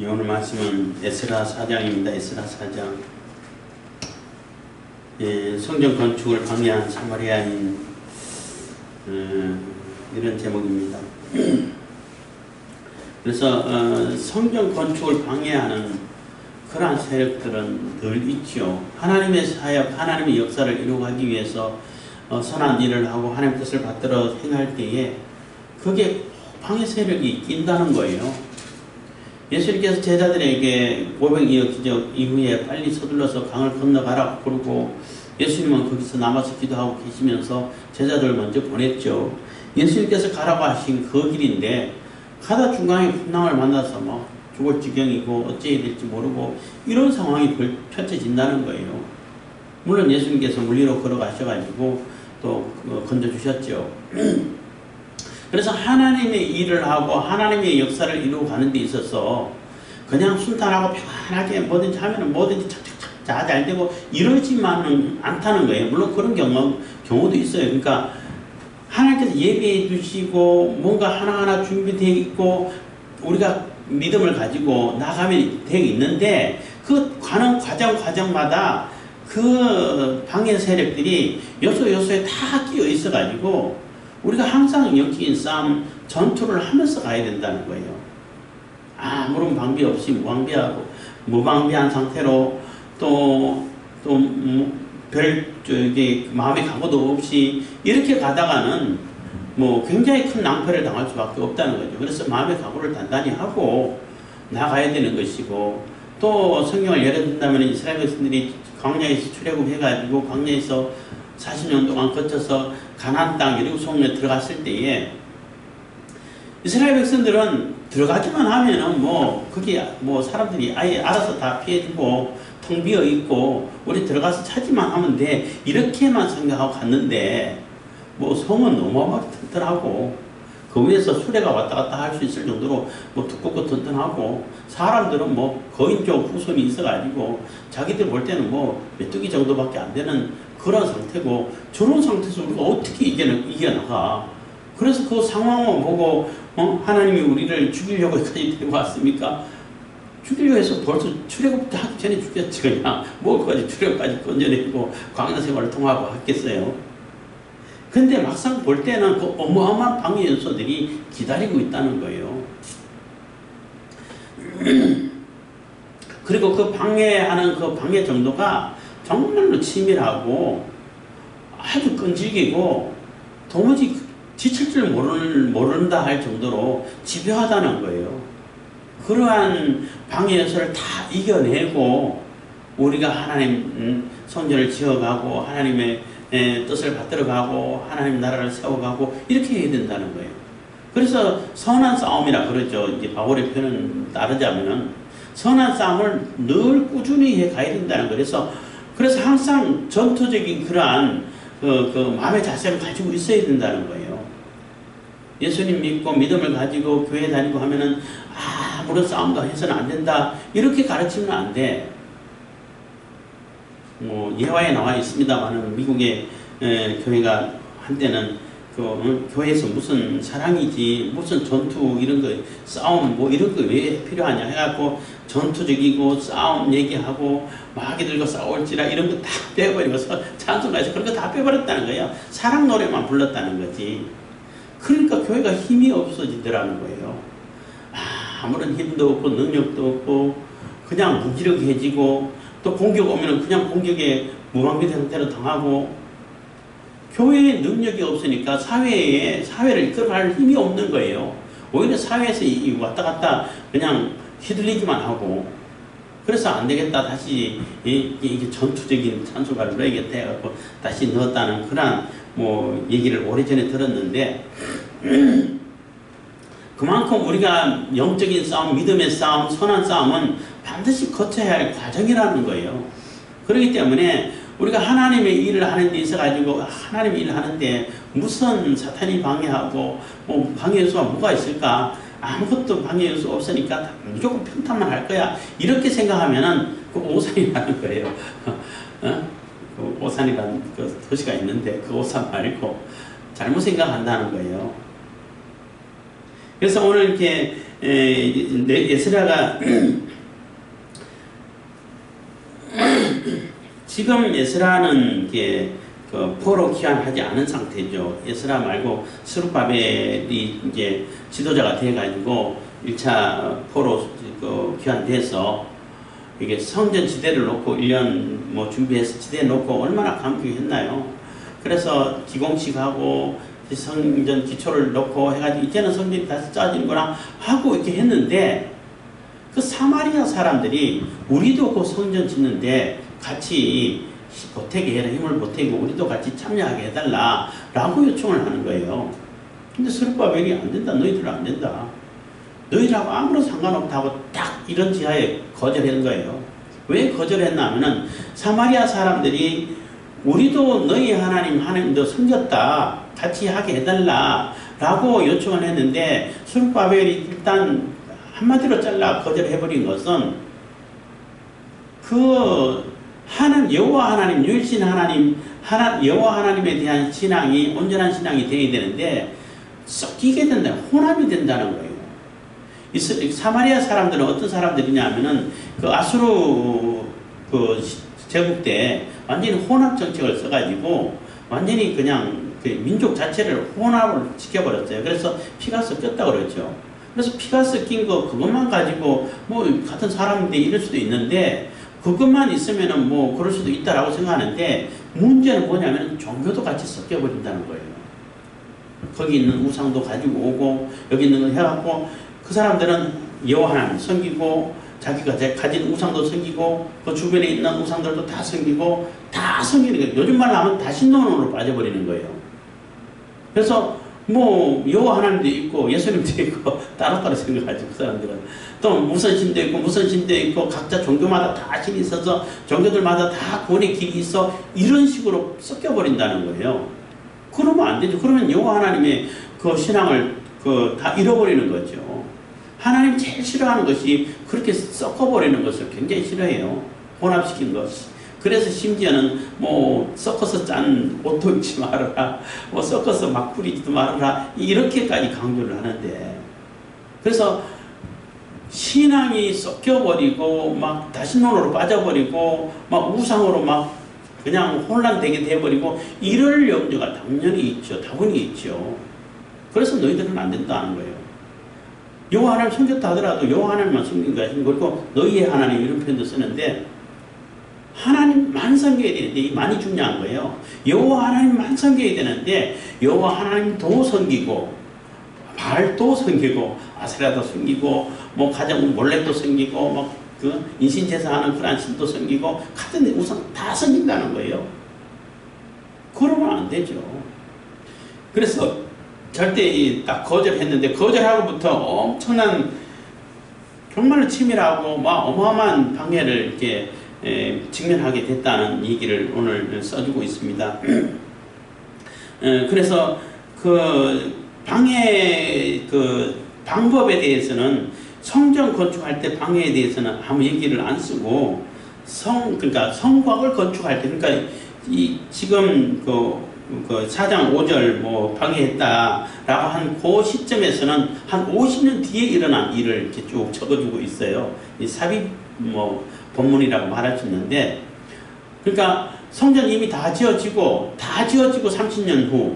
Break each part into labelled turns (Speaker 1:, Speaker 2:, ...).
Speaker 1: 오늘 말씀은 에스라 4장입니다. 에스라 4장. 성전 건축을 방해한 사마리아인 이런 제목입니다. 그래서 성전 건축을 방해하는 그러한 세력들은 늘 있죠. 하나님의 사역, 하나님의 역사를 이루어가기 위해서 선한 일을 하고 하나님의 뜻을 받들어 행할 때에 그게 방해 세력이 낀다는 거예요. 예수님께서 제자들에게 보병이어 기적 이후에 빨리 서둘러서 강을 건너가라고 그러고 예수님은 거기서 남아서 기도하고 계시면서 제자들을 먼저 보냈죠. 예수님께서 가라고 하신 그 길인데 가다 중간에 풍랑을 만나서 뭐 죽을 지경이고 어찌해야 될지 모르고 이런 상황이 펼쳐진다는 거예요. 물론 예수님께서 물리로 걸어가셔가지고 또 건져주셨죠. 그래서 하나님의 일을 하고 하나님의 역사를 이루어가는 데 있어서 그냥 순탄하고 편하게 뭐든지 하면 뭐든지 착착착 잘 되고 이러지만은 않다는 거예요. 물론 그런 경우도 있어요. 그러니까 하나님께서 예배해 주시고 뭔가 하나하나 준비되어 있고 우리가 믿음을 가지고 나가면 되어 있는데 그 가는 과정마다 그 방해 세력들이 요소에 다 끼어 있어 가지고 우리가 항상 영적인 싸움, 전투를 하면서 가야 된다는 거예요. 아무런 방비 없이 무방비한 상태로 마음의 각오도 없이 이렇게 가다가는 뭐 굉장히 큰 낭패를 당할 수밖에 없다는 거죠. 그래서 마음의 각오를 단단히 하고 나가야 되는 것이고 또 성경을 예를 든다면 이스라엘 백성들이 광야에서 출애굽해가지고 광야에서 40년 동안 거쳐서 가나안 땅 여리고성에 들어갔을 때에 이스라엘 백성들은 들어가기만 하면은 그게 사람들이 아예 알아서 다 피해주고 텅 비어 있고 우리 들어가서 차지만 하면 돼 이렇게만 생각하고 갔는데 성은 너무나게 튼튼하고 그 위에서 수레가 왔다 갔다 할 수 있을 정도로 두껍고 튼튼하고 사람들은 거인족 후손이 있어가지고 자기들 볼 때는 메뚜기 정도밖에 안 되는 그런 상태고 저런 상태에서 우리가 어떻게 이겨나가. 그래서 그 상황을 보고 하나님이 우리를 죽이려고 여기까지 데리고 왔습니까? 죽이려고 해서 벌써 출애굽 하기 전에 죽였지. 그냥 그까지 출애굽까지 건져내고 광야 생활을 통하고 했겠어요. 근데 막상 볼 때는 그 어마어마한 방해 요소들이 기다리고 있다는 거예요. 그리고 그 방해하는 그 방해 정도가 정말로 치밀하고 아주 끈질기고 도무지 지칠 줄 모른다 할 정도로 집요하다는 거예요. 그러한 방해 요소를 다 이겨내고 우리가 하나님 성전을 지어가고 하나님의 뜻을 받들어가고 하나님 나라를 세워가고 이렇게 해야 된다는 거예요. 그래서 선한 싸움이라 그러죠. 이제 바울의 표현은 따르자면은 선한 싸움을 늘 꾸준히 해 가야 된다는 거예요. 그래서 항상 전투적인 그러한 그 마음의 자세를 가지고 있어야 된다는 거예요. 예수님 믿고 믿음을 가지고 교회 다니고 하면은 아무런 싸움도 해서는 안 된다 이렇게 가르치면 안 돼. 예화에 나와 있습니다만은 미국의 교회가 한때는 교회에서 무슨 사랑이지 무슨 전투 이런 거 싸움 이런 거 왜 필요하냐 해갖고 전투적이고 싸움 얘기하고 마귀 들고 싸울지라 이런 거 다 빼버리고서 찬송가에서 그런 거 다 빼버렸다는 거예요. 사랑 노래만 불렀다는 거지. 그러니까 교회가 힘이 없어지더라는 거예요. 아무런 힘도 없고 능력도 없고 그냥 무기력해지고 또 공격 오면 그냥 공격에 무방비 상태로 당하고 교회에 능력이 없으니까 사회를 이끌어갈 힘이 없는 거예요. 오히려 사회에서 왔다 갔다 그냥 휘둘리기만 하고 그래서 안 되겠다 다시 이게 전투적인 찬송가를 넣어야겠다 해갖고 다시 넣었다는 그런 얘기를 오래전에 들었는데 그만큼 우리가 영적인 싸움, 믿음의 싸움, 선한 싸움은 반드시 거쳐야 할 과정이라는 거예요. 그렇기 때문에 우리가 하나님의 일을 하는 데 있어가지고 하나님의 일을 하는데 무슨 사탄이 방해하고 방해 요소가 뭐가 있을까? 아무것도 방해 요소 없으니까 무조건 평탄만 할 거야. 이렇게 생각하면은 그 오산이라는 거예요. 그 오산이라는 그 도시가 있는데 그 오산 말고 잘못 생각한다는 거예요. 그래서 오늘 이렇게 에스라가 지금 에스라는 이게 그 포로 귀환하지 않은 상태죠. 에스라 말고 스룹바벨이 이제 지도자가 돼가지고 1차 포로 그 귀환돼서 이게 성전 지대를 놓고 1년 뭐 준비해서 지대 놓고 얼마나 감격했나요? 그래서 기공식하고 성전 기초를 놓고 해가지고 이제는 성전이 다시 짜지는구나 하고 이렇게 했는데 그 사마리아 사람들이 우리도 그 성전 짓는데 같이 보태게 해라, 힘을 보태고 우리도 같이 참여하게 해달라 라고 요청을 하는 거예요. 근데 스룹바벨이 안 된다, 너희들은 안 된다, 너희들하고 아무런 상관없다고 딱 이런 지하에 거절한 거예요. 왜 거절했나 하면은 사마리아 사람들이 우리도 너희 하나님도 섬겼다, 같이 하게 해달라 라고 요청을 했는데 스룹바벨이 일단 한마디로 잘라 거절해버린 것은 그 여호와 하나님, 유일신 하나님, 여호와 하나님에 대한 신앙이 온전한 신앙이 되어야 되는데 섞이게 된다, 혼합이 된다는 거예요. 이 사마리아 사람들은 어떤 사람들이냐 하면은 그 아수르 그 제국 때 완전히 혼합 정책을 써가지고 완전히 그냥 그 민족 자체를 혼합을 시켜버렸어요. 그래서 피가 섞였다고 그러죠. 그래서 피가 섞인 거 그것만 가지고 뭐 같은 사람인데 이럴 수도 있는데 그것만 있으면은 뭐 그럴 수도 있다라고 생각하는데 문제는 뭐냐면 종교도 같이 섞여버린다는 거예요. 거기 있는 우상도 가지고 오고 여기 있는 거 해갖고 그 사람들은 여호와 하나님 섬기고 자기가 가진 우상도 섬기고 그 주변에 있는 우상들도 다 섬기고 다 섬기는 거예요. 요즘 말로 하면 다 신론으로 빠져버리는 거예요. 그래서 뭐 여호와 하나님도 있고 예수님도 있고 따로따로 생각하죠. 그 사람들은 또 무슨 신도 있고 무슨 신도 있고 각자 종교마다 다 신이 있어서 종교들마다 다 구원의 길이 있어 이런 식으로 섞여버린다는 거예요. 그러면 안 되죠. 그러면 여호와 하나님의 그 신앙을 다 잃어버리는 거죠. 하나님 제일 싫어하는 것이 그렇게 섞어버리는 것을 굉장히 싫어해요. 혼합시킨 것. 그래서 심지어는 뭐 섞어서 짠 옷도 입지 말아라, 뭐 섞어서 막 뿌리지도 말아라, 이렇게까지 강조를 하는데, 그래서 신앙이 섞여버리고 막 다신론으로 빠져버리고 막 우상으로 막 그냥 혼란되게 돼버리고 이럴 염려가 당연히 있죠. 다분히 있죠. 그래서 너희들은 안 된다는 거예요. 여호와 하나님 섬겼다 하더라도 여호와 하나님만 섬긴 거야. 그리고 너희의 하나님 이런 표현도 쓰는데 하나님만 섬겨야 되는데 이 많이 중요한 거예요. 여호와 하나님만 섬겨야 되는데 여호와 하나님도 섬기고 바알도 섬기고 아세라도 섬기고 뭐 가정 몰렉도 섬기고 막 그 인신제사하는 그런 신도 섬기고 같은 우상 다 섬긴다는 거예요. 그러면 안 되죠. 그래서 절대 딱 거절했는데 거절하고부터 엄청난 정말로 치밀하고 막 어마어마한 방해를 이렇게 직면하게 됐다는 얘기를 오늘 써주고 있습니다. 그래서 그 방해 그 방법에 대해서는 성전 건축할 때 방해에 대해서는 아무 얘기를 안 쓰고 그러니까 성곽을 건축할 때 그러니까 이 지금 그 4장 5절 뭐 방해했다라고 한 그 시점에서는 한 50년 뒤에 일어난 일을 이렇게 쭉 적어주고 있어요. 이 삽입 뭐 본문이라고 말할 수 있는데, 그러니까 성전 이미 다 지어지고 30년 후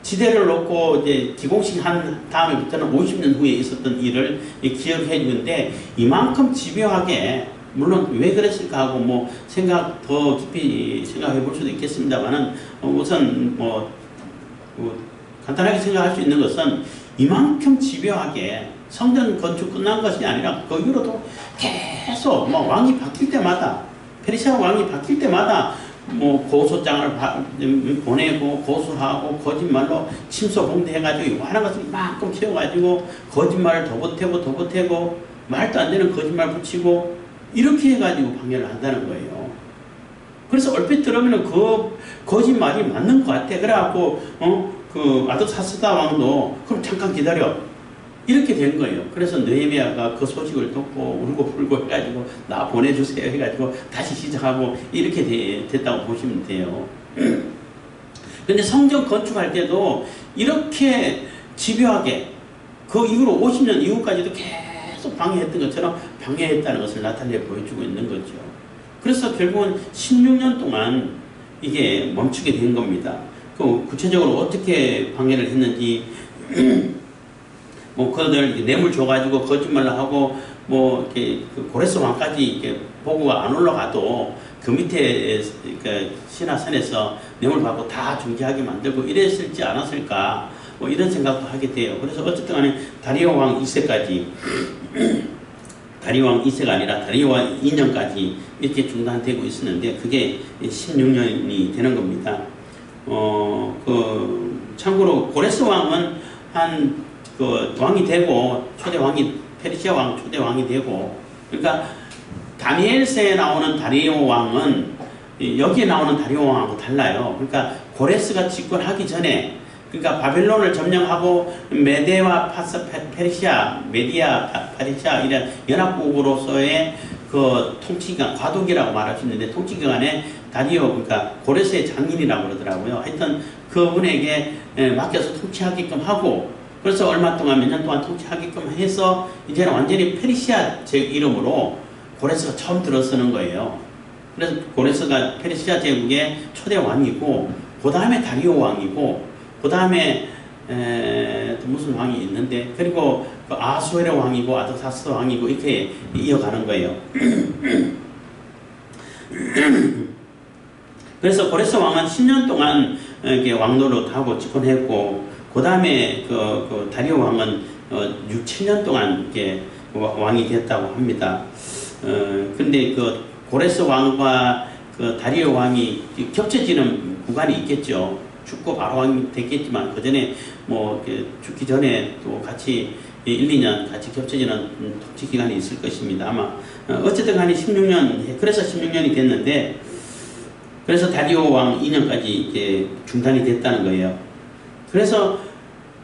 Speaker 1: 지대를 놓고 이제 기공식 한 다음에부터는 50년 후에 있었던 일을 기억해 주는데 이만큼 집요하게 물론 왜 그랬을까 하고 뭐 더 깊이 생각해 볼 수도 있겠습니다만은 우선 뭐 간단하게 생각할 수 있는 것은 이만큼 집요하게 성전 건축 끝난 것이 아니라 그 이후로도 계속 뭐 왕이 바뀔 때마다 페르시아 왕이 바뀔 때마다 뭐 고소장을 보내고 고소하고 거짓말로 침소봉대해가지고 하는 것을 이만큼 키워가지고 거짓말을 더 보태고 말도 안 되는 거짓말 붙이고 이렇게 해가지고 방해를 한다는 거예요. 그래서 얼핏 들으면 그 거짓말이 맞는 것 같아. 그래갖고 그 아드사스다 왕도 그럼 잠깐 기다려 이렇게 된 거예요. 그래서 느헤미야가 그 소식을 듣고 울고 불고 해가지고 나 보내주세요 해가지고 다시 시작하고 이렇게 됐다고 보시면 돼요. 근데 성전 건축할 때도 이렇게 집요하게 그 이후로 50년 이후까지도 계속 방해했던 것처럼 방해했다는 것을 나타내 보여주고 있는 거죠. 그래서 결국은 16년 동안 이게 멈추게 된 겁니다. 그 구체적으로 어떻게 방해를 했는지 뭐 그들 뇌물 줘가지고 거짓말을 하고 뭐 이렇게 그 고레스 왕까지 이렇게 보고가 안 올라가도 그 밑에 그 신하선에서 뇌물 받고 다 중지하게 만들고 이랬을지 않았을까 뭐 이런 생각도 하게 돼요. 그래서 어쨌든 간에 다리오 왕 2세까지 다리오 왕 2세가 아니라 다리오 왕 2년까지 이렇게 중단되고 있었는데 그게 16년이 되는 겁니다. 참고로 고레스 왕은 그 왕이 되고 초대 왕이 페르시아 왕 초대 왕이 되고 그러니까 다니엘서에 나오는 다리오 왕은 여기에 나오는 다리오 왕하고 달라요. 그러니까 고레스가 집권하기 전에 그러니까 바벨론을 점령하고 메데와 페르시아, 메디아, 페르시아 이런 연합국으로서의 그 통치기관, 과도기라고 말할 수 있는데 통치기관에 다리오, 그러니까 고레스의 장인이라고 그러더라고요. 하여튼 그분에게 맡겨서 통치하게끔 하고 그래서 얼마 동안 몇 년 동안 통치하게끔 해서 이제는 완전히 페르시아 제 이름으로 고레스가 처음 들어서는 거예요. 그래서 고레스가 페르시아 제국의 초대 왕이고 그 다음에 다리오 왕이고 그 다음에 또 무슨 왕이 있는데 그리고 그 아수에르 왕이고 아드사스 왕이고 이렇게 이어가는 거예요. 그래서 고레스 왕은 10년 동안 이렇게 왕노릇하고 집권했고 그 다음에 그 다리오 왕은 6, 7년 동안 이렇게 왕이 됐다고 합니다. 근데 그 고레스 왕과 그 다리오 왕이 겹쳐지는 구간이 있겠죠. 죽고 바로 왕이 됐겠지만 그 전에 뭐 죽기 전에 또 같이 1, 2년 같이 겹쳐지는 통치 기간이 있을 것입니다. 아마 어쨌든 간에 16년 그래서 16년이 됐는데 그래서 다리오 왕 2년까지 이제 중단이 됐다는 거예요. 그래서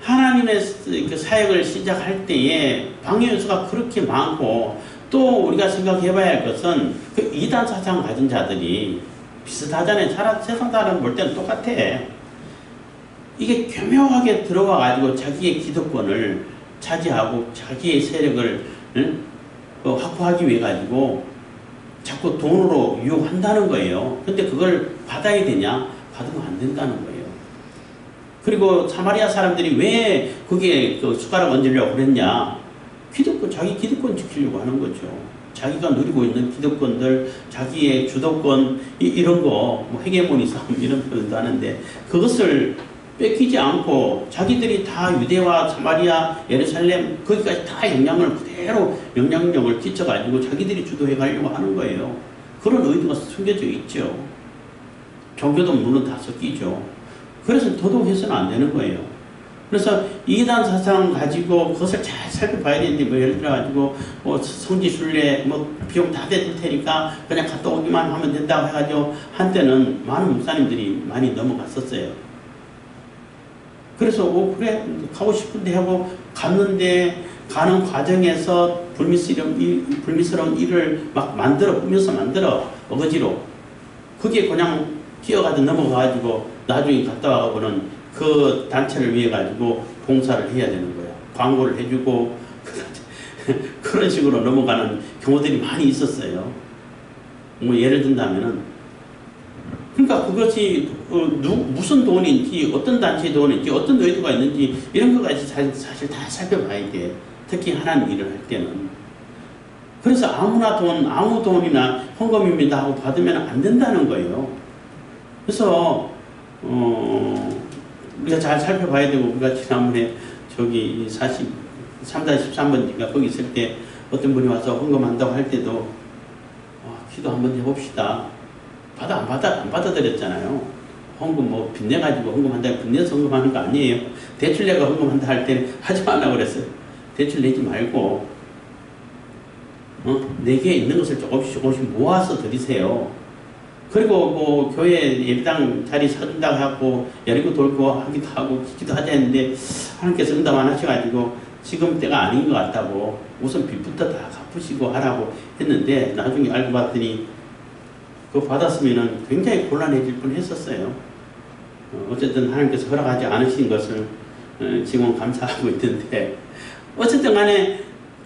Speaker 1: 하나님의 그 사역을 시작할 때에 방해 요소가 그렇게 많고 또 우리가 생각해 봐야 할 것은 그 이단 사상 가진 자들이 비슷하잖아요. 세상 사람 볼 때는 똑같아. 이게 교묘하게 들어와 가지고 자기의 기득권을 차지하고 자기의 세력을 확보하기 위해 가지고 자꾸 돈으로 유혹한다는 거예요. 근데 그걸 받아야 되냐? 받으면 안 된다는 거예요. 그리고 사마리아 사람들이 왜 거기에 그 숟가락 얹으려고 그랬냐? 자기 기득권 지키려고 하는 거죠. 자기가 누리고 있는 기득권들, 자기의 주도권, 이런 거, 뭐 헤게모니 싸움 이런 표현도 하는데 그것을 뺏기지 않고 자기들이 다 유대와 사마리아, 예루살렘 거기까지 다 영향을 그대로 영향력을 끼쳐가지고 자기들이 주도해 가려고 하는 거예요. 그런 의도가 숨겨져 있죠. 종교도 물론 다 섞이죠. 그래서 도덕해서는 안 되는 거예요. 그래서 이단 사상 가지고 그것을 잘 살펴봐야 되는데 뭐 예를 들어 가지고 뭐 성지순례 뭐 비용 다 될 테니까 그냥 갔다 오기만 하면 된다고 해가지고 한때는 많은 목사님들이 많이 넘어갔었어요. 그래서 그래 가고 싶은데 하고 갔는데 가는 과정에서 불미스러운 일을 막 꾸며서 만들어 어거지로 그게 그냥 뛰어가듯 넘어가가지고 나중에 갔다 와가고는 그 단체를 위해 가지고 봉사를 해야 되는 거야. 광고를 해주고 그런 식으로 넘어가는 경우들이 많이 있었어요. 뭐 예를 든다면은 그러니까 그것이 무슨 돈인지 어떤 단체의 돈인지 어떤 의도가 있는지 이런 것까지 사실 다 살펴봐야 돼. 특히 하나님 일을 할 때는. 그래서 아무 돈이나 헌금입니다 하고 받으면 안 된다는 거예요. 그래서 우리가 잘 살펴봐야 되고 우리가 지난번에 저기 3-13번인가 거기 있을 때 어떤 분이 와서 헌금한다고 할 때도 기도 한번 해봅시다. 안 받아들였잖아요. 헌금 뭐 빚내가지고 헌금한다, 빚내서 헌금하는 거 아니에요. 대출 내가 헌금한다 할 때는 하지 말라고 그랬어요. 대출 내지 말고, 내게 있는 것을 조금씩 모아서 드리세요. 그리고 뭐 교회 예배당 자리 서준다고 하고, 열리고 돌고 하기도 하고, 기도 하자 했는데, 하나님께서 응답 안 하셔가지고, 지금 때가 아닌 것 같다고, 우선 빚부터 다 갚으시고 하라고 했는데, 나중에 알고 봤더니, 그거 받았으면 굉장히 곤란해질 뻔 했었어요. 어쨌든 하나님께서 허락하지 않으신 것을 지금 감사하고 있는데 어쨌든 간에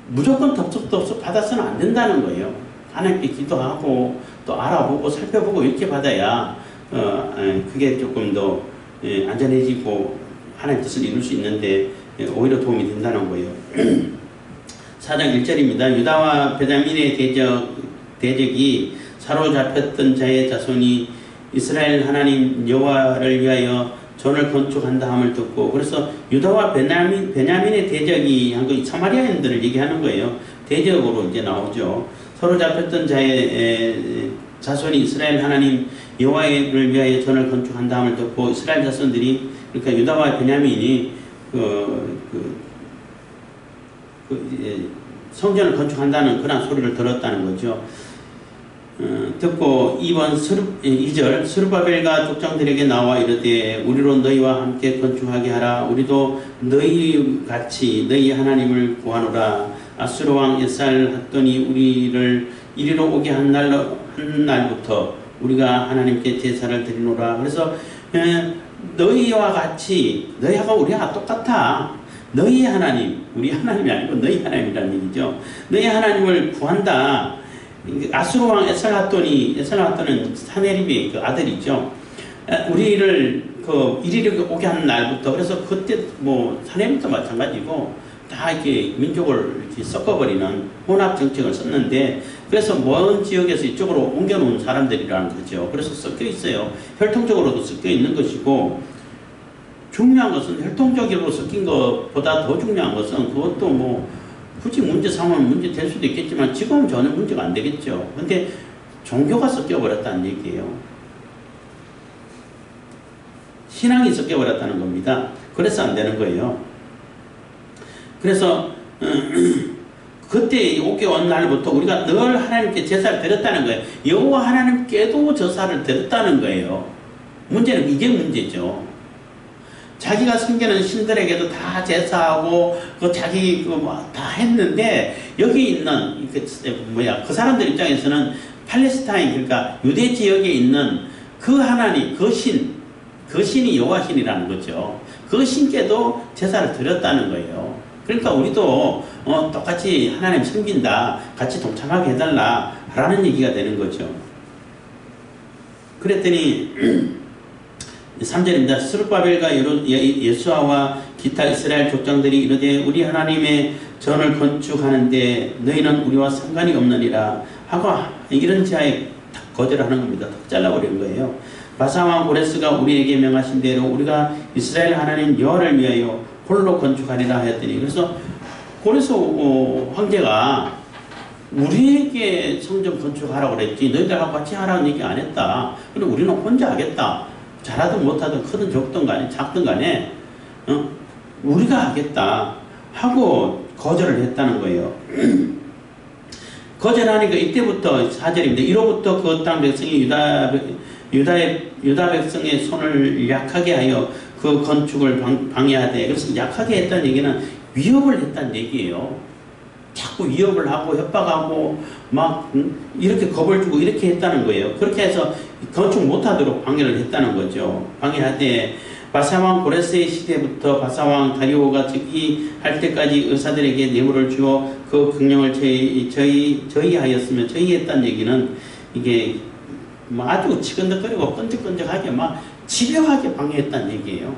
Speaker 1: 무조건 덥석 받아서는 안 된다는 거예요. 하나님께 기도하고 또 알아보고 살펴보고 이렇게 받아야 그게 조금 더 안전해지고 하나님 뜻을 이룰 수 있는데 오히려 도움이 된다는 거예요. 4장 1절입니다. 유다와 베냐민의 대적이 사로잡혔던 자의 자손이 이스라엘 하나님 여호와를 위하여 전을 건축한다 함을 듣고, 그래서 유다와 베냐민의 대적이 한 거 사마리아인들을 얘기하는 거예요. 대적으로 이제 나오죠. 사로잡혔던 자의 자손이 이스라엘 하나님 여호와를 위하여 전을 건축한다 함을 듣고, 이스라엘 자손들이, 그러니까 유다와 베냐민이 성전을 건축한다는 그런 소리를 들었다는 거죠. 듣고 2절 스룹바벨과 족장들에게 나와 이르되 우리로 너희와 함께 건축하게 하라. 우리도 너희 같이 너희 하나님을 구하노라. 아수르 왕 에살 has돈이 우리를 이리로 오게 한 날부터 우리가 하나님께 제사를 드리노라. 그래서 너희와 같이, 너희하고 우리가 똑같아. 너희 하나님, 우리 하나님이 아니고 너희 하나님이라는 얘기죠. 너희 하나님을 구한다. 아수르 왕 에살 has돈은 사네립의 그 아들이죠. 우리를 이리로 오게 하는 날부터, 그래서 그때 뭐 사네립도 마찬가지고 다 이렇게 민족을 이렇게 섞어버리는 혼합 정책을 썼는데, 그래서 먼 지역에서 이쪽으로 옮겨놓은 사람들이라는 거죠. 그래서 섞여 있어요. 혈통적으로도 섞여 있는 것이고, 중요한 것은 혈통적으로 섞인 것보다 더 중요한 것은, 그것도 뭐 굳이 문제 삼으면 문제 될 수도 있겠지만 지금은 전혀 문제가 안 되겠죠. 근데 종교가 섞여버렸다는 얘기예요. 신앙이 섞여버렸다는 겁니다. 그래서 안 되는 거예요. 그래서 그때 오게 온 날부터 우리가 늘 하나님께 제사를 드렸다는 거예요. 여호와 하나님께도 제사를 드렸다는 거예요. 문제는 이게 문제죠. 자기가 섬기는 신들에게도 다 제사하고 자기 다 했는데, 여기 있는 그 사람들 입장에서는 팔레스타인, 그러니까 유대 지역에 있는 그 하나님, 그 신이 여호와 신이라는 거죠. 그 신께도 제사를 드렸다는 거예요. 그러니까 우리도 똑같이 하나님 섬긴다, 같이 동참하게 해달라 라는 얘기가 되는 거죠. 그랬더니 3절입니다. 스룹바벨과 예수아와 기타 이스라엘 족장들이 이르되 우리 하나님의 전을 건축하는데 너희는 우리와 상관이 없느니라 하고, 이런 자에 거절하는 겁니다. 탁 잘라버린 거예요. 바사왕 고레스가 우리에게 명하신 대로 우리가 이스라엘 하나님 여호와를 위하여 홀로 건축하리라 하였더니, 그래서 고레스 황제가 우리에게 성전 건축하라고 그랬지 너희들하고 같이 하라는 얘기 안 했다. 그리고 우리는 혼자 하겠다. 잘하든 못하든 크든 적든 간에 작든 간에 우리가 하겠다 하고 거절을 했다는 거예요. 거절하니까 이때부터 4절입니다. 이로부터 그 땅 백성이 유다 백성의 손을 약하게 하여 그 건축을 방해하되, 그래서 약하게 했다는 얘기는 위협을 했다는 얘기예요. 자꾸 위협을 하고 협박하고 막 이렇게 겁을 주고 이렇게 했다는 거예요. 그렇게 해서 건축 못하도록 방해를 했다는 거죠. 방해하되 바사왕 고레스의 시대부터 바사왕 다리오가 즉위할 때까지 의사들에게 뇌물을 주어 그 경영을 저희하였으며, 저희했다는 얘기는 이게 뭐 아주 치근덕거리고 끈적끈적하게 막 집요하게 방해했다는 얘기예요.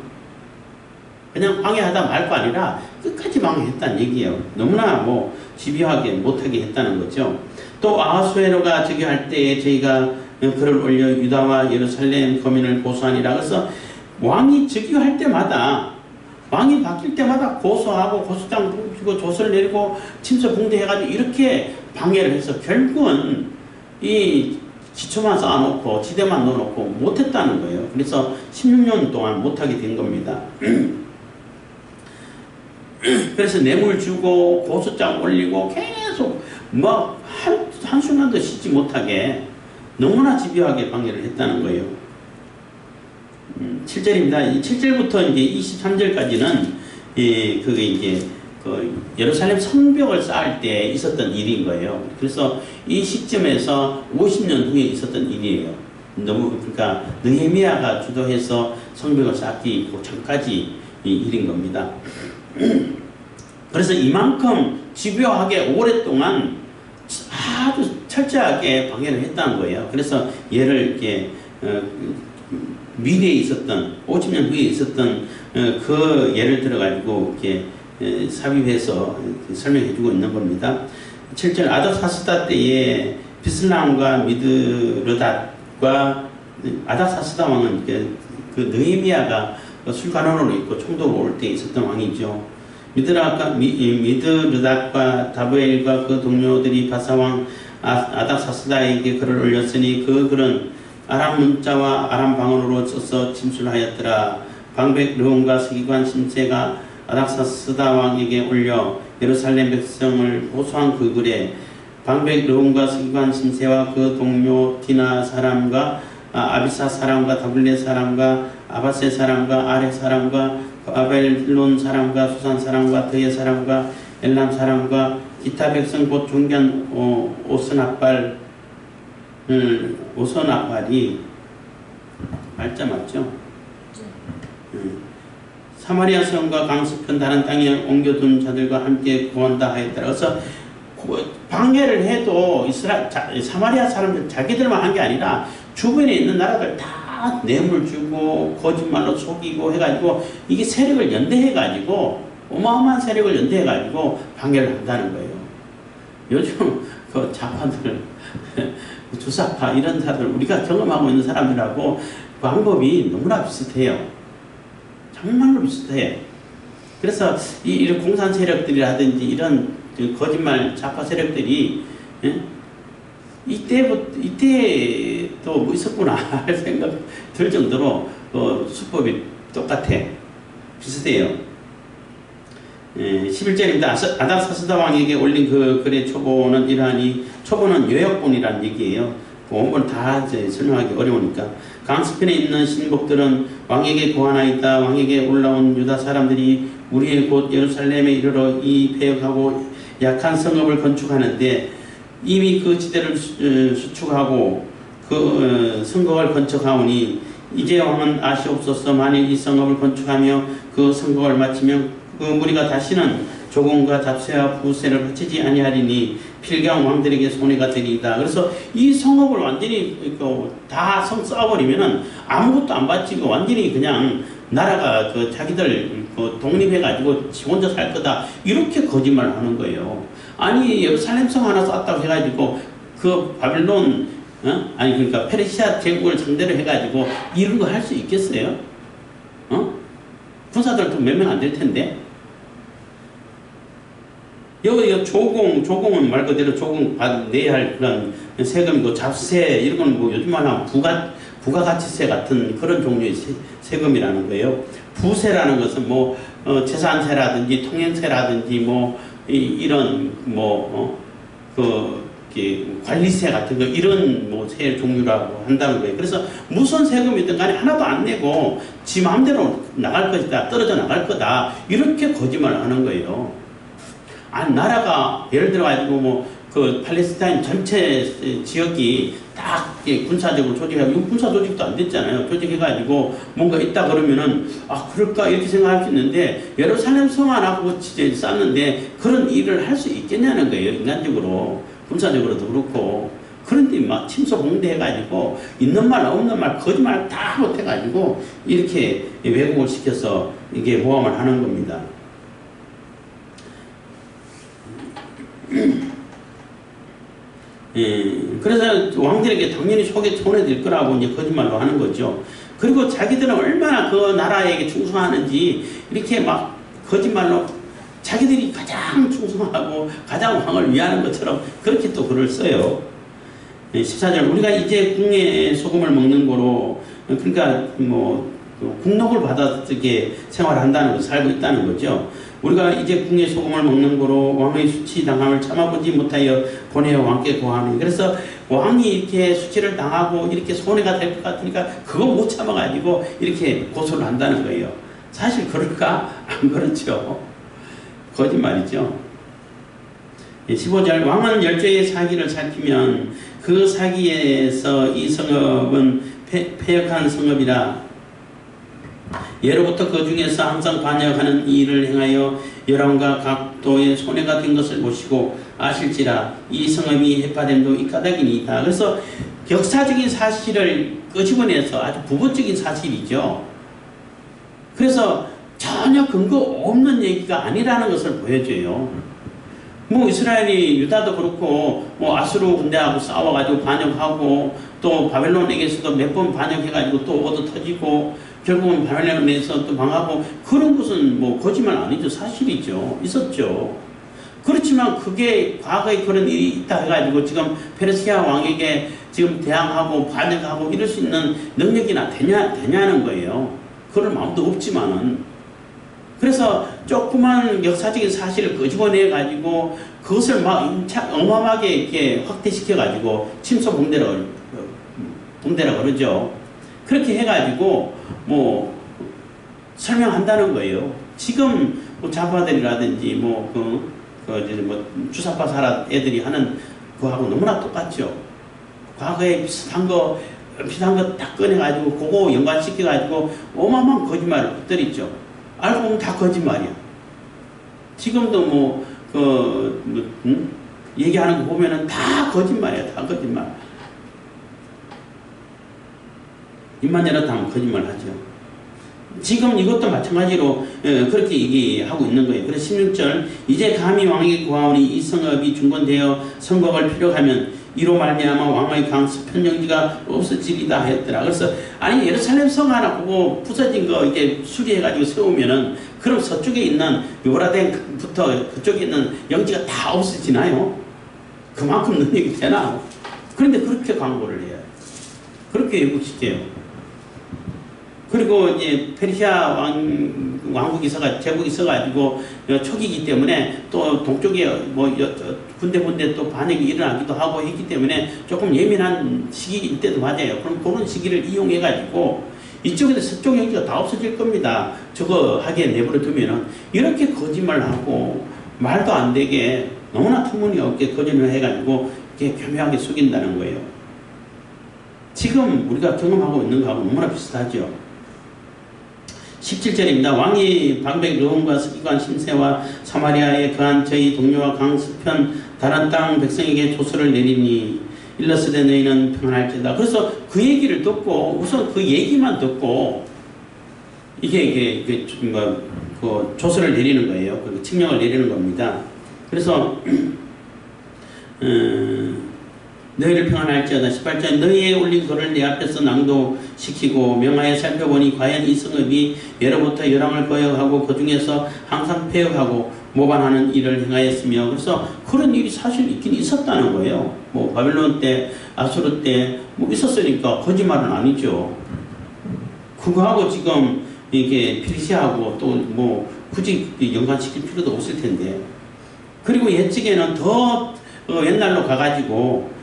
Speaker 1: 그냥 방해하다 말 거 아니라 끝까지 방해했다는 얘기예요. 너무나 뭐 집요하게 못하게 했다는 거죠. 또 아하수에로가 즉위할 때에 저희가 글을 올려 유다와 예루살렘 거민을 고소하니라. 그래서 왕이 즉위할 때마다, 왕이 바뀔 때마다 고소하고 고소장 부리고 조서를 내리고 침서 붕대해가지고 이렇게 방해를 해서 결국은 이 기초만 쌓아놓고 지대만 넣어놓고 못했다는 거예요. 그래서 16년 동안 못하게 된 겁니다. 그래서 뇌물 주고 고소장 올리고 계속 막 한순간도 쉬지 못하게 너무나 집요하게 방해를 했다는 거예요. 7절입니다. 7절부터 이제 23절까지는 그게 이제 예루살렘 성벽을 쌓을 때 있었던 일인 거예요. 그래서 이 시점에서 50년 후에 있었던 일이에요. 그러니까 느헤미야가 주도해서 성벽을 쌓기 전까지 이 일인 겁니다. 그래서 이만큼 집요하게 오랫동안 아주 철저하게 방해를 했다는 거예요. 그래서 얘를 이렇게 미래에 있었던 50년 후에 있었던 그 예를 들어가지고 이렇게 삽입해서 설명해주고 있는 겁니다. 7절 아닥사스다 때에 비슬람과 미드르닷과 아닥사스다 왕은 그 느헤미야가 술관원으로 있고 총독으로 올 때 있었던 왕이죠. 미드르닷과 다브엘과 그 동료들이 바사왕 아닥사스다에게 글을 올렸으니 그 글은 아람 문자와 아람 방언으로 써서 침술하였더라. 방백 르온과 서기관 심세가 아닥사스다 왕에게 올려 예루살렘 백성을 호소한 그 글에 방백 르온과 서기관 심세와 그 동료 디나 사람과 아비사 사람과 다블레 사람과 아바세 사람과 아레 사람과 아벨론 사람과 수산 사람과 드예 사람과 엘람 사람과 기타 백성 곧 종견 오선아발이 말자 맞죠? 사마리아 성과 강수편 다른 땅에 옮겨둔 자들과 함께 구한다 하였더라. 그래서 방해를 해도 사마리아 사람들 자기들만 한 게 아니라 주변에 있는 나라들 다 뇌물 주고 거짓말로 속이고 해가지고 이게 세력을 연대해가지고 어마어마한 세력을 연대해가지고 방해를 한다는 거예요. 요즘 그 좌파들 주사파 이런 사람들 우리가 경험하고 있는 사람들하고 방법이 너무나 비슷해요. 정말로 비슷해. 그래서 이런 공산 세력들이라든지 이런 거짓말 좌파 세력들이 이때도 뭐 있었구나 할 생각 들 정도로 수법이 똑같아. 비슷해요. 11절입니다. 아닥사스다 왕에게 올린 그 글의 초보는 이러하니, 초보는 요약본이라는 얘기예요. 원본 다 이제 설명하기 어려우니까. 강스편에 있는 신복들은 왕에게 고하나이다. 왕에게 올라온 유다 사람들이 우리의 곧 예루살렘에 이르러 이 폐역하고 약한 성읍을 건축하는데 이미 그 지대를 수축하고 그 성곽을 건축하오니 이제 왕은 아시옵소서. 만일 이 성읍을 건축하며 그 성곽을 마치면 그 무리가 다시는 조공과 잡세와 부세를 바치지 아니하리니 필경 왕들에게 손해가 되리이다. 그래서 이 성읍을 완전히 다 성 쌓아버리면은 아무것도 안 바치고 완전히 그냥 나라가 자기들 독립해가지고 지 혼자 살 거다. 이렇게 거짓말을 하는 거예요. 아니 예루살렘 성 하나 쌓았다고 해가지고 그 바빌론 그러니까 페르시아 제국을 상대로 해가지고 이런 거 할 수 있겠어요? 군사들도 몇 명 안 될 텐데. 여기 조공은 말 그대로 조공 내야 할 그런 세금이고, 잡세 이런 건 뭐 요즘 말하면 부가가치세 같은 그런 종류의 세금이라는 거예요. 부세라는 것은 뭐 재산세라든지 통행세라든지 뭐 이런 관리세 같은 거 이런 뭐 세 종류라고 한다는 거예요. 그래서 무슨 세금이든 간에 하나도 안 내고 지 마음대로 나갈 것이다, 떨어져 나갈 거다, 이렇게 거짓말을 하는 거예요. 나라가 예를 들어 가지고 그 팔레스타인 전체 지역이 딱 군사적으로 조직하고, 이거 군사 조직도 안 됐잖아요. 조직해가지고 뭔가 있다 그러면은 그럴까 이렇게 생각할 수 있는데, 예루살렘 성 하나 쌓는데 그런 일을 할 수 있겠냐는 거예요. 인간적으로, 군사적으로도 그렇고. 그런데 막 침소봉대해가지고 있는 말 없는 말 거짓말 다 못해가지고 이렇게 왜곡을 시켜서 이게 모함을 하는 겁니다. 그래서 왕들에게 당연히 손해될 거라고 이제 거짓말로 하는 거죠. 그리고 자기들은 얼마나 그 나라에게 충성하는지 이렇게 막 거짓말로 자기들이 가장 충성하고 가장 왕을 위하는 것처럼 그렇게 또 글을 써요. 14절, 우리가 이제 궁의 소금을 먹는 거로, 그러니까 국록을 받아서 생활한다는 거, 살고 있다는 거죠. 우리가 이제 궁의 소금을 먹는 거로 왕의 수치 당함을 참아보지 못하여 보내어 왕께 고하니. 그래서 왕이 이렇게 수치를 당하고 이렇게 손해가 될 것 같으니까 그거 못 참아가지고 이렇게 고소를 한다는 거예요. 사실 그럴까? 안 그렇죠. 거짓말이죠. 15절, 왕은 열조의 사기를 살피면 그 사기에서 이 성읍은 폐역한 성읍이라 예로부터 그 중에서 항상 반역하는 일을 행하여 여러분과 각도의 손해가 된 것을 보시고 아실지라 이 성읍이 해파됨도 이 까닭이니이다. 그래서 역사적인 사실을 끄집어내서 아주 부분적인 사실이죠. 그래서 전혀 근거 없는 얘기가 아니라는 것을 보여줘요. 뭐 이스라엘이 유다도 그렇고 뭐 아수르 군대하고 싸워가지고 반역하고 또 바벨론에게서도 몇 번 반역해가지고 또 얻어 터지고 결국은 바벨론에서 또 망하고 그런 것은 뭐 거짓말 아니죠. 사실이죠. 있었죠. 그렇지만 그게 과거에 그런 일이 있다 해가지고 지금 페르시아 왕에게 지금 대항하고 반역하고 이럴 수 있는 능력이나 되냐는 거예요. 그럴 마음도 없지만은. 그래서 조그만 역사적인 사실을 끄집어내 가지고 그것을 막 어마어마하게 이렇게 확대시켜 가지고 침소봉대라고 그러죠. 그렇게 해 가지고 뭐 설명한다는 거예요. 지금 뭐 자파들이라든지 뭐 주사파 사라 애들이 하는 그거하고 너무나 똑같죠. 과거에 비슷한 거 딱 꺼내가지고 그거 연관시켜가지고 어마어마한 거짓말을 흩뜨리죠. 알고 보면 다 거짓말이야. 지금도 얘기하는 거 보면은 다 거짓말이야. 다 거짓말. 입만 열었다 하면 거짓말 하죠. 지금 이것도 마찬가지로 그렇게 얘기하고 있는 거예요. 그래서 16절 이제 감히 왕에게 구하오니 이 성읍이 중건되어 성곽을 피력하면 이로 말미암아 왕의 강수 편정지가 없어지리다 했더라. 그래서 아니 예루살렘 성 하나 보고 부서진 거 이렇게 수리해가지고 세우면은 그럼 서쪽에 있는 요라덴부터 그쪽에 있는 영지가 다 없어지나요? 그만큼 능력이 되나? 그런데 그렇게 광고를 해요. 그렇게 예고시켜요. 그리고 이제 페르시아 왕국이 제국이 있어가지고 초기이기 때문에 또 동쪽에 뭐 군데 또 반역이 일어나기도 하고 했기 때문에 조금 예민한 시기일 때도 맞아요. 그럼 그런 시기를 이용해가지고 이쪽에서 서쪽 영지가 다 없어질 겁니다. 저거 하게 내버려 두면은 이렇게 거짓말하고 말도 안 되게 너무나 터무니없게 거짓말을 해가지고 이렇게 교묘하게 속인다는 거예요. 지금 우리가 경험하고 있는 거하고 너무나 비슷하죠. 17절입니다. 왕이 방백 르홈과 스기관 심세와 사마리아에 거한 저희 동료와 강스편 다른 땅 백성에게 조서를 내리니 일러스되 너희는 평안할지다. 그래서 그 얘기를 듣고 우선 그 얘기만 듣고 이게 그 조서를 내리는 거예요. 그 칙령을 내리는 겁니다. 그래서 너희를 평안할지어다. 18절 너희의 올린 글을 내 앞에서 낭독시키고 명하여 살펴보니 과연 이 성읍이 예로부터 열왕을 거역하고 그 중에서 항상 폐역하고 모반하는 일을 행하였으며 그래서 그런 일이 사실 있긴 있었다는 거예요. 뭐 바벨론 때 아수르 때 뭐 있었으니까 거짓말은 아니죠. 그거하고 지금 이게 페르시아하고 또 뭐 굳이 연관시킬 필요도 없을 텐데 그리고 옛적에는 더 옛날로 가가지고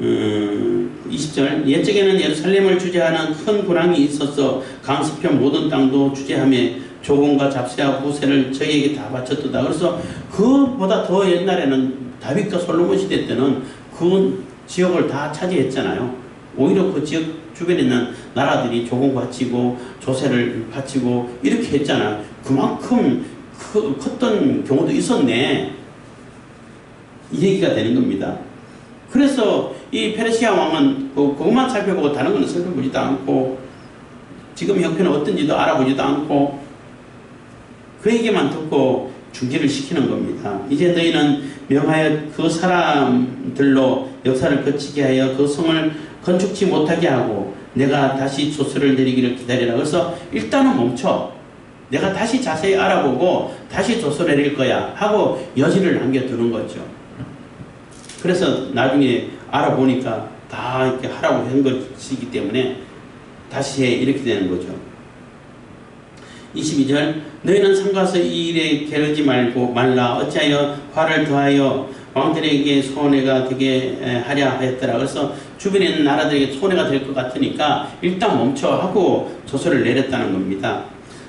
Speaker 1: 20절 옛적에는 예루살렘을 주재하는 큰 군왕이 있어서 강스편 모든 땅도 주재하며 조공과 잡세와 부세를 저희에게 다 바쳤도다. 그래서 그보다 더 옛날에는 다윗과 솔로몬 시대 때는 그 지역을 다 차지했잖아요. 오히려 그 지역 주변에 있는 나라들이 조공 바치고 조세를 바치고 이렇게 했잖아요. 그만큼 컸던 경우도 있었네. 이 얘기가 되는 겁니다. 그래서 이 페르시아 왕은 그것만 살펴보고 다른 건 살펴보지도 않고 지금 형편은 어떤지도 알아보지도 않고 그 얘기만 듣고 중지를 시키는 겁니다. 이제 너희는 명하여 그 사람들로 역사를 거치게 하여 그 성을 건축치 못하게 하고 내가 다시 조서를 내리기를 기다리라. 그래서 일단은 멈춰. 내가 다시 자세히 알아보고 다시 조서를 내릴 거야 하고 여지를 남겨두는 거죠. 그래서 나중에 알아보니까 다 이렇게 하라고 한 것이기 때문에 다시 해 이렇게 되는 거죠. 22절 너희는 삼가서 이 일에 게으르지 말라. 어찌하여 화를 더하여 왕들에게 손해가 되게 하랴 하였더라. 그래서 주변에 있는 나라들에게 손해가 될 것 같으니까 일단 멈춰 하고 조서를 내렸다는 겁니다.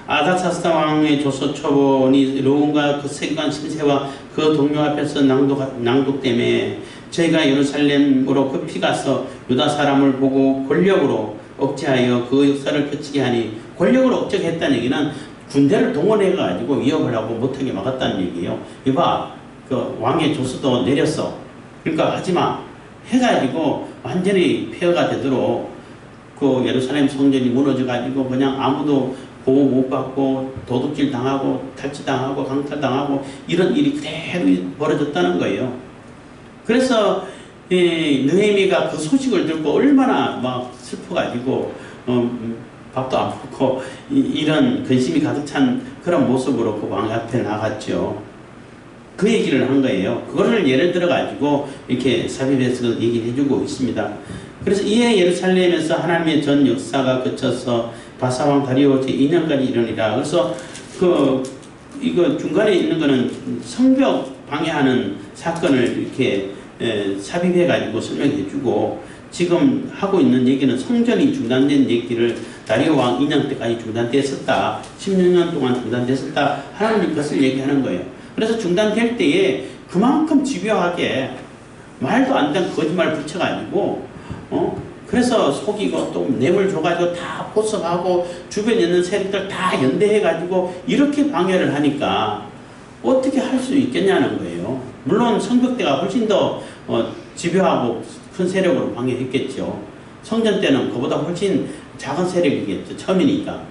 Speaker 1: 아닥사스다 왕의 조서 초본이 르홈과 그 세관 심세와 그 동료 앞에서 낭독되매 저희가 예루살렘으로 급히 가서 유다 사람을 보고 권력으로 억제하여 그 역사를 거치게 하니 권력을 억제했다는 얘기는 군대를 동원해가지고 위협을 하고 못하게 막았다는 얘기예요. 이봐, 그 왕의 조서도 내렸어. 그러니까 하지마. 해가지고 완전히 폐허가 되도록 그 예루살렘 성전이 무너져가지고 그냥 아무도 보호 못 받고 도둑질 당하고 탈취당하고 강탈당하고 이런 일이 그대로 벌어졌다는 거예요. 그래서 느헤미가 그 소식을 듣고 얼마나 막 슬퍼가지고 밥도 안 먹고 이런 근심이 가득 찬 그런 모습으로 그 왕 앞에 나갔죠. 그 얘기를 한 거예요. 그거를 예를 들어 가지고 이렇게 삽입해서 얘기를 해주고 있습니다. 그래서 이에 예루살렘에서 하나님의 전 역사가 그쳐서 바사왕 다리오 제2년까지 이르니라. 그래서 이거 중간에 있는 거는 성벽 방해하는 사건을 이렇게 삽입해 가지고 설명해 주고, 지금 하고 있는 얘기는 성전이 중단된 얘기를 다리오 왕 2년 때까지 중단됐었다. 16년 동안 중단됐었다. 하나님 것을 얘기하는 거예요. 그래서 중단될 때에 그만큼 집요하게 말도 안 되는 거짓말 붙여가지고 그래서 속이고 또 뇌물 줘가지고 다 포섭하고 주변에 있는 세력들 다 연대해가지고 이렇게 방해를 하니까 어떻게 할 수 있겠냐는 거예요. 물론 성벽대가 훨씬 더 집요하고 큰 세력으로 방해했겠죠. 성전 때는 그보다 훨씬 작은 세력이겠죠. 처음이니까.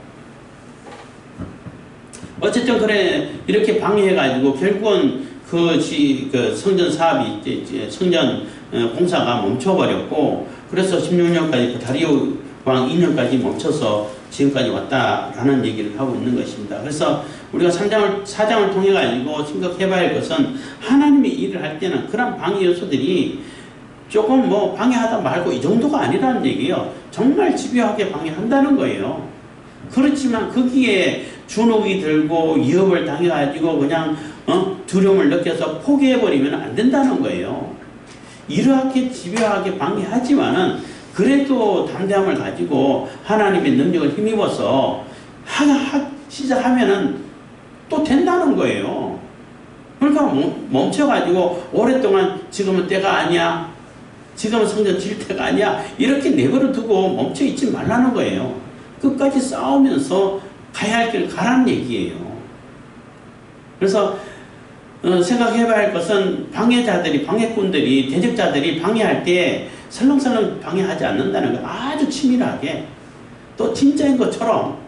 Speaker 1: 어쨌든 그래 이렇게 방해해가지고 결국은 그 성전 사업이 성전 공사가 멈춰버렸고, 그래서 16년까지 그 다리오 왕 2년까지 멈춰서 지금까지 왔다라는 얘기를 하고 있는 것입니다. 그래서 우리가 4장을 통해 가지고 생각해봐야 할 것은 하나님이 일을 할 때는 그런 방해 요소들이 조금 뭐 방해하다 말고 이 정도가 아니라는 얘기예요. 정말 집요하게 방해한다는 거예요. 그렇지만 거기에 주눅이 들고 위협을 당해가지고 그냥 두려움을 느껴서 포기해버리면 안 된다는 거예요. 이렇게 집요하게 방해하지만은 그래도 담대함을 가지고 하나님의 능력을 힘입어서 시작하면은 또 된다는 거예요. 그러니까 멈춰가지고 오랫동안 지금은 때가 아니야, 지금은 성전 질 때가 아니야, 이렇게 내버려 두고 멈춰있지 말라는 거예요. 끝까지 싸우면서 가야 할 길 가라는 얘기예요. 그래서 생각해봐야 할 것은 방해꾼들이, 대적자들이 방해할 때 설렁설렁 방해하지 않는다는 거, 아주 치밀하게 또 진짜인 것처럼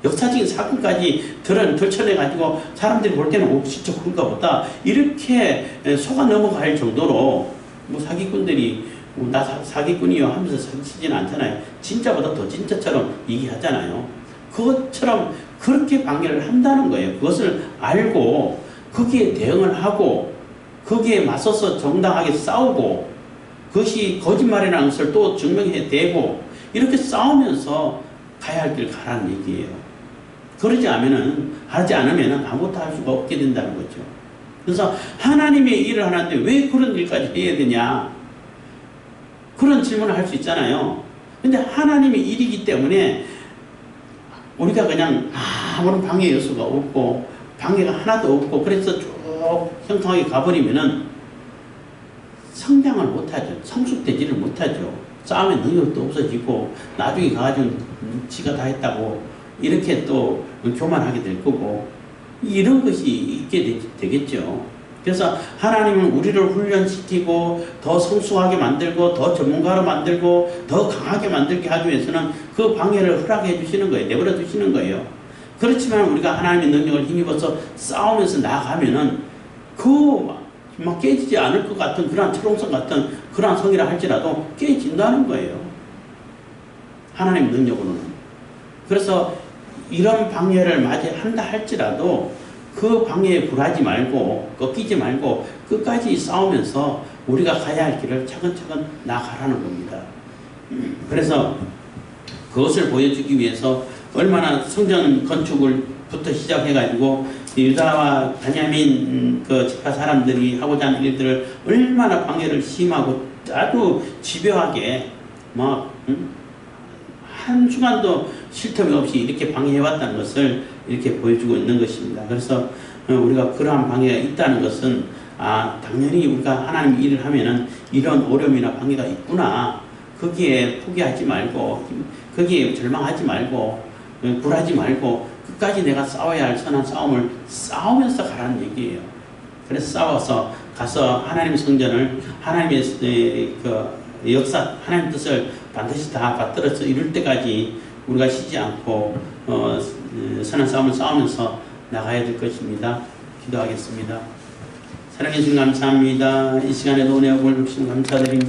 Speaker 1: 역사적인 사건까지 들춰내가지고 사람들이 볼 때는 진짜 그런가 보다 이렇게 속아 넘어갈 정도로 뭐 사기꾼들이 나 사기꾼이요 하면서 사기치지는 않잖아요. 진짜보다 더 진짜처럼 얘기하잖아요. 그것처럼 그렇게 방해를 한다는 거예요. 그것을 알고 거기에 대응을 하고 거기에 맞서서 정당하게 싸우고 그것이 거짓말이라는 것을 또 증명해내고 이렇게 싸우면서 가야 할 길 가라는 얘기예요. 하지 않으면 아무것도 할 수가 없게 된다는 거죠. 그래서 하나님의 일을 하는데 왜 그런 일까지 해야 되냐, 그런 질문을 할 수 있잖아요. 근데 하나님의 일이기 때문에 우리가 그냥 아무런 방해 요소가 없고 방해가 하나도 없고 그래서 쭉 형통하게 가버리면은 성장을 못하죠. 성숙되지를 못하죠. 싸움의 능력도 없어지고 나중에 가가지고 지가 다 했다고 이렇게 또 교만하게 될 거고 이런 것이 있게 되겠죠. 그래서 하나님은 우리를 훈련시키고 더 성숙하게 만들고 더 전문가로 만들고 더 강하게 만들게 하기 위해서는 그 방해를 허락해 주시는 거예요. 내버려 두시는 거예요. 그렇지만 우리가 하나님의 능력을 힘입어서 싸우면서 나아가면은 막 깨지지 않을 것 같은 그러한 철옹성 같은 그러한 성이라 할지라도 깨진다는 거예요. 하나님의 능력으로는. 그래서 이런 방해를 맞이한다 할지라도 그 방해에 굴하지 말고 꺾이지 말고 끝까지 싸우면서 우리가 가야 할 길을 차근차근 나가라는 겁니다. 그래서 그것을 보여주기 위해서 얼마나 성전 건축을부터 시작해가지고 유다와 베냐민 그 지파 사람들이 하고자 하는 일들을 얼마나 방해를 심하고 아주 집요하게 막 한순간도 쉴 틈이 없이 이렇게 방해해왔다는 것을 이렇게 보여주고 있는 것입니다. 그래서 우리가 그러한 방해가 있다는 것은 당연히 우리가 하나님 일을 하면은 이런 어려움이나 방해가 있구나. 거기에 포기하지 말고 거기에 절망하지 말고 굴하지 말고 끝까지 내가 싸워야 할 선한 싸움을 싸우면서 가라는 얘기예요. 그래서 싸워서 가서 하나님의 성전을 하나님의 그 역사, 하나님의 뜻을 반드시 다 받들어서 이룰 때까지 우리가 쉬지 않고 선한 싸움을 싸우면서 나가야 될 것입니다. 기도하겠습니다. 사랑해 주님 감사합니다. 이 시간에도 은혜와 복을 주신 감사드립니다.